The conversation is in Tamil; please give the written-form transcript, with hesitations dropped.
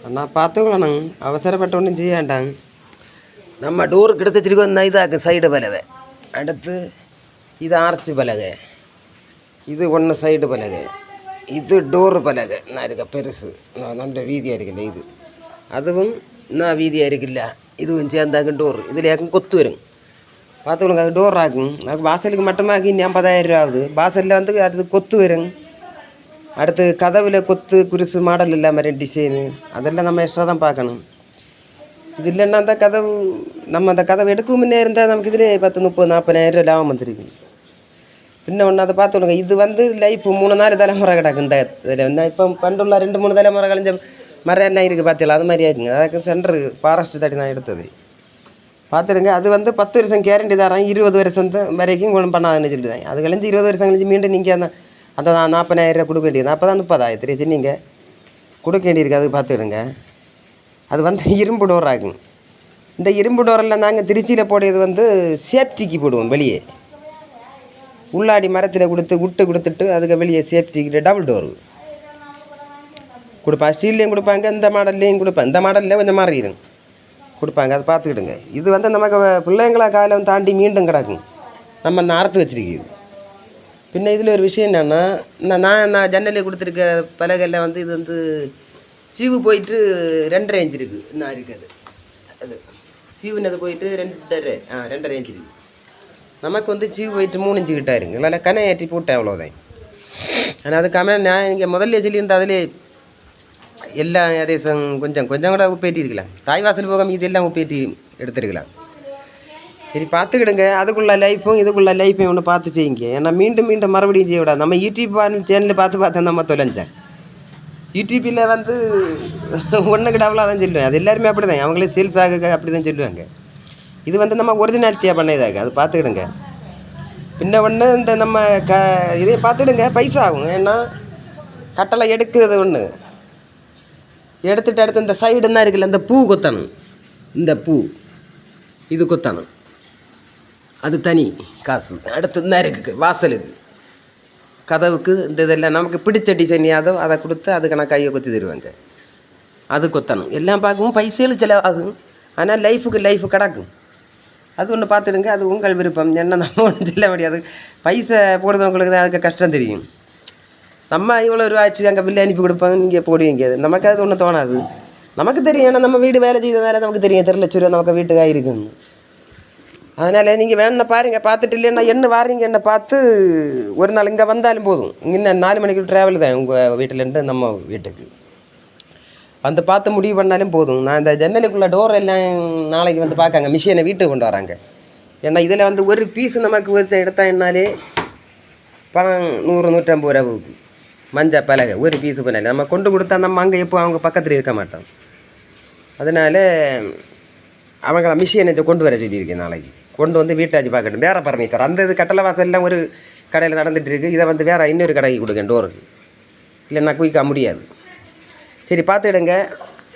அண்ணா பார்த்துக்கலாம் அவசரப்பட்ட ஒன்றும் செய்ய வேண்டாங்க. நம்ம டோருக்கு எடுத்து வச்சுருக்கு வந்தால் இதாக்கு சைடு பலகை, அடுத்து இது ஆர்ச்சி பலகை, இது ஒன்று சைடு பலகை, இது டோரு பலகை நான் இருக்க பெருசு நான் நல்ல வீதியாக இருக்குல்ல இது, அதுவும் நான் வீதியாக இருக்குல்ல இதுவும் சேர்ந்தாக்கும் டோர். இதில் ஏக்கும் கொத்து வரும் பார்த்துக்கொள்ளுங்க. அது டோர் ஆகும். அது வாசலுக்கு மட்டுமாக்கி 50,000 ரூபா ஆகுது. வாசலில் வந்து அடுத்து கொத்து வரும். அடுத்து கதவில் கொத்து குருசு மாடல் இல்லாமல் 2 டிசைனு அதெல்லாம் நம்ம எக்ஸ்ட்ரா தான் பார்க்கணும். இது இல்லைன்னா அந்த கதவு நம்ம அந்த கதவு எடுக்கும் முன்னே இருந்தால் நமக்கு இதிலே 10, 30, 40,000 ரூபா லாபம் வந்துருக்கு. பின்ன ஒன்று அதை பார்த்துக்கொள்ளுங்க. இது வந்து லைஃப் 3-4 தலைமுறை கிடக்கு. இந்த இதில் வந்து இப்போ பண்டுள்ள 2-3 தலைமுறை கழிஞ்ச மரம் எல்லாம் இருக்குது பார்த்தீங்களா, அது மாதிரியா இருக்குங்க. அதுக்கு சென்டர் ஃபாரஸ்ட் தட்டி தான் எடுத்தது பார்த்துடுங்க. அது வந்து 10 வருஷம் கேரண்டி தரான், 20 வருஷம் வரைக்கும் ஒன்றும் பண்ணாதுன்னு சொல்லிடுவாங்க. அது கழிஞ்சு 20 வருஷம் கழிஞ்சு மீண்டும் நீங்கள் அந்த 40,000 ரூபா கொடுக்க வேண்டியது. அப்போ தான் 30,000 நீங்கள் கொடுக்க வேண்டியிருக்கு. அது பார்த்துக்கிடுங்க. அது வந்து இரும்பு டோர் ஆகும். இந்த இரும்பு டோரெல்லாம் நாங்கள் திருச்சியில் போடுறது வந்து சேஃப்டிக்கு போடுவோம். வெளியே உள்ளாடி மரத்தில் கொடுத்துட்டு அதுக்கு வெளியே சேஃப்டிக்கு டபுள் டோரு கொடுப்பாங்க. ஸ்டீல்லையும் கொடுப்பாங்க, இந்த மாடல்லையும் கொடுப்பாங்க. இந்த மாடலில் கொஞ்சம் மாறிடும் கொடுப்பாங்க. அதை பார்த்துக்கிடுங்க. இது வந்து நமக்கு பிள்ளைங்களா காலம் தாண்டி மீண்டும் கிடக்கும். நம்ம நார்த்து வச்சுருக்குது. பின்ன இதில் ஒரு விஷயம் என்னென்னா, நான் ஜன்னலில் கொடுத்துருக்க பலகையில் வந்து இது வந்து சீவு போயிட்டு 2.5 இன்ச் இருக்குது. இன்னும் இருக்குது அது சீவுனது போயிட்டு 2.5 இன்ச் இருக்குது. நமக்கு வந்து சீவு போயிட்டு 3 இன்ச்சு கிட்டே இருங்க. இல்லை கனை ஏற்றி போட்டேன் அவ்வளோதான். ஆனால் அது கம்மியாக நான் இங்கே முதல்ல சொல்லியிருந்தேன். அதிலே எல்லாம் அதேசம் கொஞ்சம் கூட உப்பேற்றிருக்கலாம். தாய்வாசல் போக மீது எல்லாம் உப்பேற்றி எடுத்துருக்கலாம். சரி பார்த்துக்கிடுங்க. அதுக்குள்ள லைஃப்பும் இதுக்குள்ள லைஃப்பையும் ஒன்று பார்த்து செய்யுங்க. ஏன்னா மீண்டும் மறுபடியும் செய்ய விடாது. நம்ம யூடியூப் சேனலில் பார்த்து நம்ம தொலைஞ்சேன். யூடியூப்பில் வந்து ஒன்றுக்கு டபுளாக தான் சொல்லுவேன். அது எல்லாருமே அப்படி தான், அவங்களே சேல்ஸ் ஆக அப்படி தான் சொல்லுவாங்க. இது வந்து நம்ம ஒரிஜினாலிட்டியாக பண்ணதாங்க. அது பார்த்துக்கிடுங்க. பின்ன ஒன்று இந்த நம்ம இதே பார்த்துக்கிடுங்க. பைசா ஆகும். ஏன்னா கட்டளை எடுக்கிறது ஒன்று எடுத்துகிட்டு அடுத்து இந்த சைடு தான் இருக்குல்ல, இந்த பூ கொத்தணும். இந்த பூ இது கொத்தணும், அது தனி காசு. அடுத்து தான் இருக்குது வாசலுக்கு கதவுக்கு இந்த இதெல்லாம் நமக்கு பிடிச்ச டிசைன் யாதோ அதை கொடுத்து அதுக்கு நான் கையை கொத்தி தருவாங்க. அது கொத்தணும். எல்லாம் பார்க்கவும் பைசையில் செலவாகும். ஆனால் லைஃபு கிடக்கும். அது ஒன்று பார்த்துடுங்க. அது உங்கள் விருப்பம். என்ன நம்ம ஒன்றும் சொல்ல முடியாது. பைசா போடுறவங்களுக்கு தான் அதுக்கு கஷ்டம் தெரியும். நம்ம இவ்வளோ ரூபா ஆச்சு அங்கே பில்லு அனுப்பி கொடுப்போம், இங்கே போடுவீங்க. நமக்கு அது ஒன்றும் தோணாது. நமக்கு தெரியும். ஏன்னா நம்ம வீடு வேலை செய்ததால நமக்கு தெரியும் 3 லட்ச ரூபா நமக்கு வீட்டுக்காக இருக்குன்னு. அதனால் நீங்கள் வேணும்னா பாருங்கள். பார்த்துட்டு இல்லைன்னா என்ன வாரீங்க என்ன பார்த்து ஒரு நாள் இங்கே வந்தாலும் போதும். இன்னும் 4 மணிக்கு ட்ராவல் தான் உங்கள் வீட்டிலேருந்து நம்ம வீட்டுக்கு வந்து பார்த்து முடிவு பண்ணாலும் போதும். நான் இந்த ஜன்னலுக்குள்ளே டோர் எல்லாம் நாளைக்கு வந்து பார்க்காங்க. மிஷினை வீட்டுக்கு கொண்டு வராங்க. ஏன்னா இதில் வந்து ஒரு பீஸு நமக்கு எடுத்தான்னாலே பணம் 100-150 ரூபா போகுது. மஞ்சள் பலகை ஒரு பீஸு பண்ணாலே நம்ம கொண்டு கொடுத்தா நம்ம அங்கே எப்போ அவங்க பக்கத்தில் இருக்க மாட்டோம். அதனால் அவங்கள மிஷினை கொண்டு வர சொல்லியிருக்கேன். நாளைக்கு கொண்டு வந்து வீட்டில் வச்சு பார்க்கட்டும். வேறு பர்னிச்சர் அந்த இது கட்டளை வாசல்லாம் ஒரு கடையில் நடந்துகிட்டு இருக்குது. இதை வந்து வேறு இன்னொரு கடைக்கு கொடுக்கேன் டோருக்கு. இல்லைன்னா குயிக்காக முடியாது. சரி பார்த்துடுங்க.